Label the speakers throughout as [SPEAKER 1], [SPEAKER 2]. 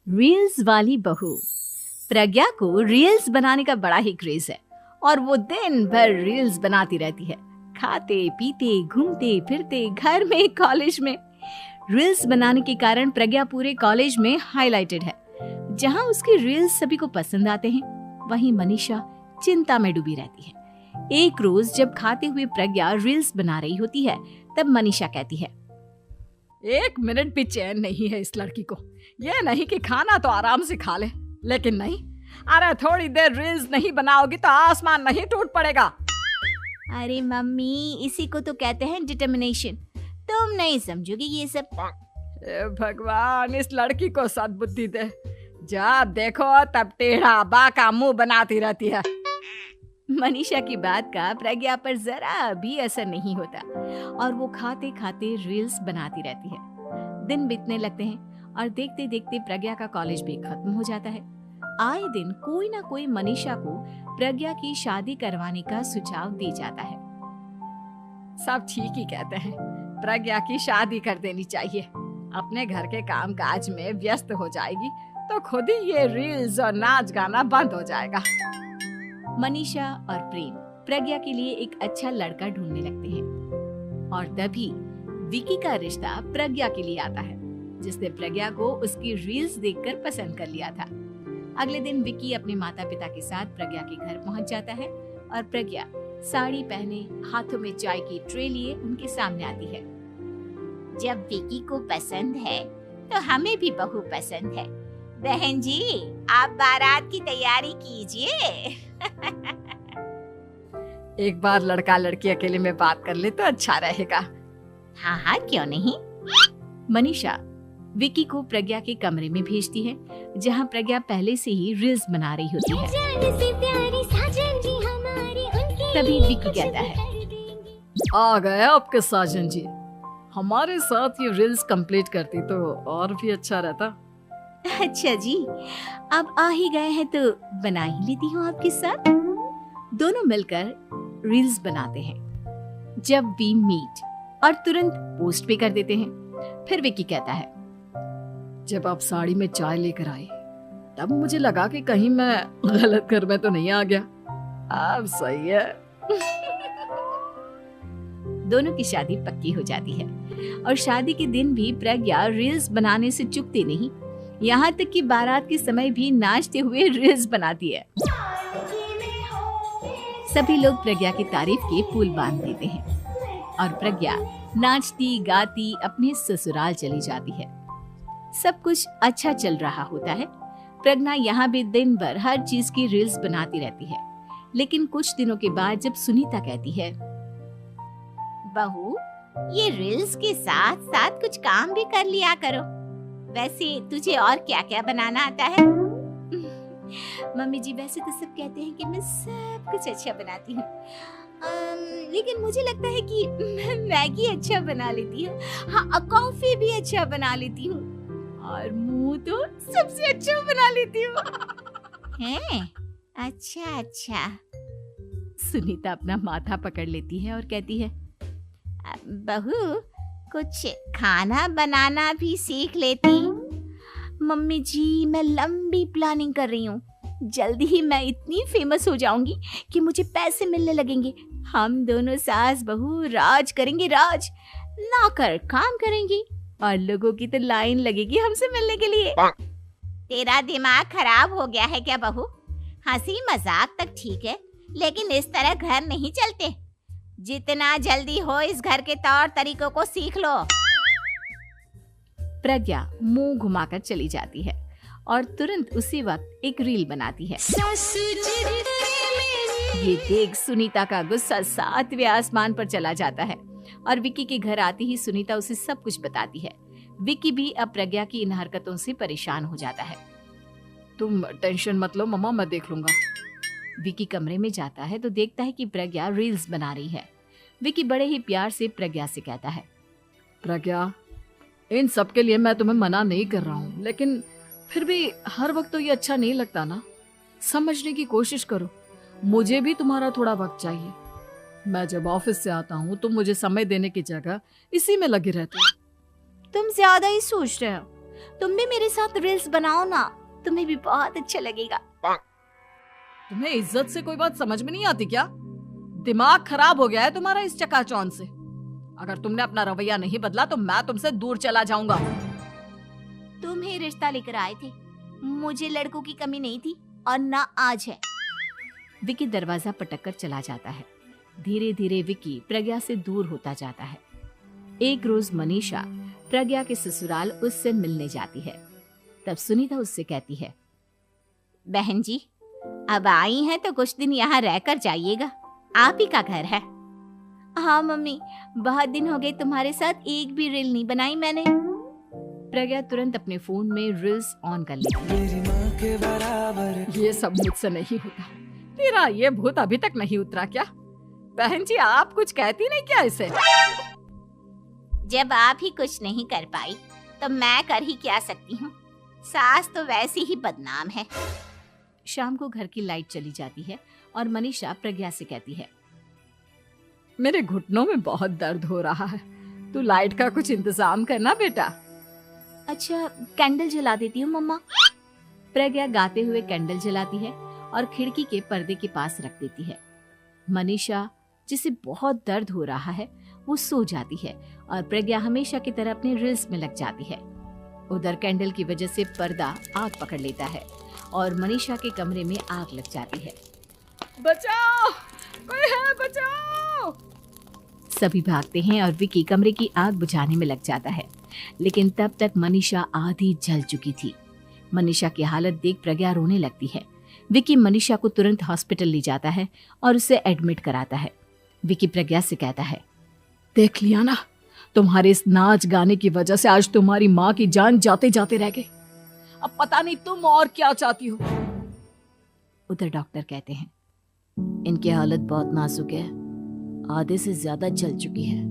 [SPEAKER 1] Reels वाली बहू। प्रज्ञा को रील्स बनाने का बड़ा ही क्रेज है और वो दिन भर रील्स बनाती रहती है। खाते पीते घूमते फिरते घर में कॉलेज में रील्स बनाने के कारण प्रज्ञा पूरे कॉलेज में हाईलाइटेड है। जहां उसकी रील्स सभी को पसंद आते हैं, वहीं मनीषा चिंता में डूबी रहती है। एक रोज जब खाते हुए प्रज्ञा रील्स बना रही होती है, तब मनीषा कहती है,
[SPEAKER 2] एक मिनट भी चैन नहीं है इस लड़की को। ये नहीं कि खाना तो आराम से खा ले, लेकिन नहीं, अरे थोड़ी देर रील्स नहीं बनाओगी तो आसमान नहीं टूट पड़ेगा।
[SPEAKER 1] अरे मम्मी, इसी को तो कहते हैं डिटर्मिनेशन। तुम नहीं समझोगी ये सब।
[SPEAKER 2] भगवान, इस लड़की को सद्बुद्धि दे। जब देखो तब टेढ़ा बाका मुंह बनाती रहती है।
[SPEAKER 1] मनीषा की बात का प्रज्ञा पर जरा भी असर नहीं होता और वो खाते खाते रील्स बनाती रहती है। दिन बीतने लगते हैं और देखते देखते प्रज्ञा का कॉलेज भी खत्म हो जाता है। आए दिन कोई ना कोई मनीषा को प्रज्ञा की शादी करवाने का सुझाव दे जाता है।
[SPEAKER 2] सब ठीक ही कहते हैं, प्रज्ञा की शादी कर देनी चाहिए। अपने घर के काम काज में व्यस्त हो जाएगी तो खुद ही ये रील्स और नाच गाना बंद हो जाएगा।
[SPEAKER 1] मनीषा और प्रेम प्रज्ञा के लिए एक अच्छा लड़का ढूंढने लगते हैं और तभी विकी का रिश्ता प्रज्ञा के लिए आता है, जिसने प्रज्ञा को उसकी रील्स देखकर पसंद कर लिया था। अगले दिन विकी अपने माता पिता के साथ प्रज्ञा के घर पहुंच जाता है और प्रज्ञा साड़ी पहने हाथों में चाय की ट्रे लिए उनके सामने आती है।
[SPEAKER 3] जब विकी को पसंद है तो हमें भी बहू पसंद है। बहन जी, आप बारात की तैयारी कीजिए।
[SPEAKER 2] एक बार लड़का लड़की अकेले में बात कर ले तो अच्छा रहेगा।
[SPEAKER 3] हाँ हाँ, क्यों नहीं।
[SPEAKER 1] मनीषा विकी को प्रज्ञा के कमरे में भेजती है, जहां प्रज्ञा पहले से ही रील्स बना रही होती है। तभी विकी कहता है,
[SPEAKER 2] आ गए आपके साजन जी। हमारे साथ ये रील्स कंप्लीट करती तो और भी अच्छा रहता।
[SPEAKER 1] अच्छा जी, अब आ ही गए हैं तो बना ही लेती हूँ आपके साथ। दोनों मिलकर रील्स बनाते हैं। जब वी मीट और तुरंत पोस्ट भी कर देते हैं। फिर विकी कहता है,
[SPEAKER 2] जब आप साड़ी में चाय लेकर आई तब मुझे लगा कि कहीं मैं गलत घर में तो नहीं आ गया। अब सही है।
[SPEAKER 1] दोनों की शादी पक्की हो जाती है और शादी के दिन भी प्रज्ञा रील्स बनाने से चूकती नहीं। यहाँ तक कि बारात के समय भी नाचते हुए रील्स बनाती है। सभी लोग प्रज्ञा की तारीफ के पुल बांध देते हैं और प्रज्ञा नाचती गाती अपने ससुराल चली जाती है। सब कुछ अच्छा चल रहा होता है। प्रज्ञा यहाँ भी दिन भर हर चीज की रील्स बनाती रहती है। लेकिन कुछ दिनों के बाद जब सुनीता कहती है,
[SPEAKER 3] बहू, ये रील्स के साथ साथ कुछ काम भी कर लिया करो। वैसे तुझे और क्या क्या बनाना आता है?
[SPEAKER 1] मम्मी जी, वैसे तो सब कहते हैं कि मैं सब कुछ अच्छा बनाती हूँ, लेकिन मुझे लगता है कि मैं मैगी अच्छा बना लेती हूँ। हाँ, कॉफी भी अच्छा बना लेती हूँ और मुंह तो सबसे अच्छा बना लेती हूँ।
[SPEAKER 3] हैं? अच्छा अच्छा।
[SPEAKER 1] सुनीता अपना माथा पकड़ लेती है और कहती है,
[SPEAKER 3] बहू, कुछ खाना बनाना भी सीख लेती।
[SPEAKER 1] मम्मी जी, मैं लंबी प्लानिंग कर रही हूँ। जल्दी ही मैं इतनी फेमस हो जाऊंगी कि मुझे पैसे मिलने लगेंगे। हम दोनों सास बहू राज करेंगे, राज। नौकर काम करेंगी और लोगों की तो लाइन लगेगी हमसे मिलने के लिए।
[SPEAKER 3] तेरा दिमाग खराब हो गया है क्या बहू? हंसी मजाक तक ठीक है, लेकिन इस तरह घर नहीं चलते। जितना जल्दी हो इस घर के तौर तरीकों को सीख लो।
[SPEAKER 1] प्रज्ञा मुंह घुमाकर चली जाती है और तुरंत उसी वक्त एक रील बनाती है। ये देख सुनीता का गुस्सा 7वें आसमान पर चला जाता है और विकी के घर आती ही सुनीता उसे सब कुछ बताती है। विकी भी अब प्रज्ञा की इन हरकतों से परेशान हो जाता है।
[SPEAKER 2] तुम टेंशन मत लो मम्मा, मैं देख लूंगा।
[SPEAKER 1] विकी कमरे में जाता है तो देखता है कि प्रज्ञा रील्स बना रही है। विकी बड़े ही प्यार से प्रज्ञा से कहता है,
[SPEAKER 2] प्रज्ञा, इन सब के लिए मैं तुम्हें मना नहीं कर रहा हूँ, लेकिन फिर भी हर वक्त तो ये अच्छा नहीं लगता ना। समझने की कोशिश करो, मुझे भी तुम्हारा थोड़ा वक्त चाहिए। मैं जब ऑफिस से आता हूँ तो मुझे समय देने की जगह इसी में लगे रहते हो।
[SPEAKER 1] तुम ज्यादा ही सोच रहे हो। तुम भी मेरे साथ रील्स बनाओ ना, तुम्हें भी बहुत अच्छा लगेगा।
[SPEAKER 2] तुम्हें इज्जत से कोई बात समझ में नहीं आती क्या? दिमाग खराब हो गया है तुम्हारा इस चकाचौंध से। अगर तुमने अपना रवैया नहीं बदला तो मैं तुमसे दूर चला जाऊंगा।
[SPEAKER 3] तुम ही रिश्ता लेकर आए थे, मुझे लड़कों की कमी नहीं थी और ना आज है।
[SPEAKER 1] विकी दरवाजा पटककर चला जाता है। धीरे धीरे विकी प्रज्ञा से दूर होता जाता है। एक रोज मनीषा प्रज्ञा के ससुराल उससे मिलने जाती है। तब सुनीता उससे कहती है,
[SPEAKER 3] बहन जी, अब आई हैं तो कुछ दिन यहाँ रहकर जाइएगा, आप ही का घर है। हाँ मम्मी, बहुत दिन हो गए तुम्हारे साथ एक भी रील नहीं बनाई मैंने।
[SPEAKER 1] प्रज्ञा तुरंत अपने फोन में रील्स ऑन कर लेती है।
[SPEAKER 2] ये सब मुझसे नहीं होता। तेरा ये भूत अभी तक नहीं उतरा क्या? बहन जी, आप कुछ कहती नहीं क्या इसे?
[SPEAKER 3] जब आप ही कुछ नहीं कर पाई तो मैं कर ही क्या सकती हूँ। सास तो वैसी ही बदनाम है।
[SPEAKER 1] शाम को घर की लाइट चली जाती है और मनीषा प्रज्ञा से कहती है,
[SPEAKER 2] मेरे घुटनों में बहुत दर्द हो रहा है, तू लाइट का कुछ इंतजाम करना बेटा।
[SPEAKER 1] अच्छा, कैंडल जला देती हूँ मम्मा। प्रज्ञा गाते हुए कैंडल जलाती है और खिड़की के पर्दे के पास रख देती है। मनीषा, जिसे बहुत दर्द हो रहा है, वो सो जाती है और प्रज्ञा हमेशा की तरह अपने रील्स में लग जाती है। उधर कैंडल की वजह से पर्दा आग पकड़ लेता है और मनीषा के कमरे में आग लग जाती है।
[SPEAKER 2] बचाओ, कोई है, बचाओ।
[SPEAKER 1] सभी भागते हैं और विकी कमरे की आग बुझाने में लग जाता है, लेकिन तब तक मनीषा आधी जल चुकी थी। मनीषा की हालत देख प्रज्ञा रोने लगती है। विकी मनीषा को तुरंत हॉस्पिटल ले जाता है और उसे एडमिट कराता है। विकी प्रज्ञा से कहता है,
[SPEAKER 2] देख लिया ना, तुम्हारे इस नाच गाने की वजह से आज तुम्हारी माँ की जान जाते जाते रह गई। अब पता नहीं तुम और क्या चाहती हो।
[SPEAKER 1] उधर डॉक्टर कहते हैं, इनकी हालत बहुत नाजुक है, आधे से ज्यादा जल चुकी है।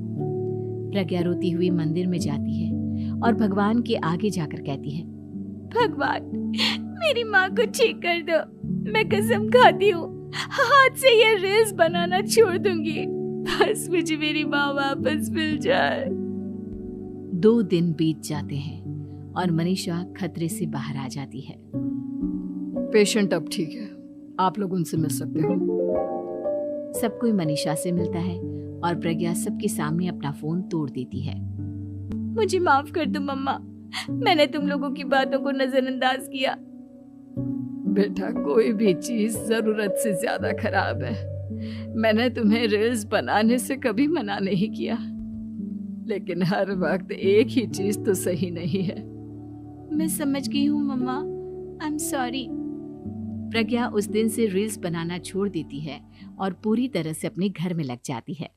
[SPEAKER 1] प्रज्ञा रोती हुई मंदिर में जाती है और भगवान के आगे जाकर कहती है, भगवान, मेरी माँ को ठीक कर दो। मैं कसम खाती हूँ, हाथ से ये रील्स बनाना छोड़ दूंगी। बस मुझे मेरी माँ वापस मिल जाए। 2 दिन बीत जाते हैं और मनीषा खतरे से बाहर आ जाती है।
[SPEAKER 2] पेशेंट अब ठीक है, आप लोग उनसे मिल सकते हो।
[SPEAKER 1] सब कोई मनीषा से मिलता है और प्रज्ञा सबके सामने अपना फोन तोड़ देती है। मुझे माफ कर दो मम्मा, मैंने तुम लोगों की बातों को नजरअंदाज किया।
[SPEAKER 2] बेटा, कोई भी चीज जरूरत से ज्यादा खराब है। मैंने तुम्हें रील्स बनाने से कभी मना नहीं किया, लेकिन हर वक्त एक ही चीज तो सही नहीं है।
[SPEAKER 1] मैं समझ गई हूँ मम्मा, आई एम सॉरी। प्रज्ञा उस दिन से रील्स बनाना छोड़ देती है और पूरी तरह से अपने घर में लग जाती है।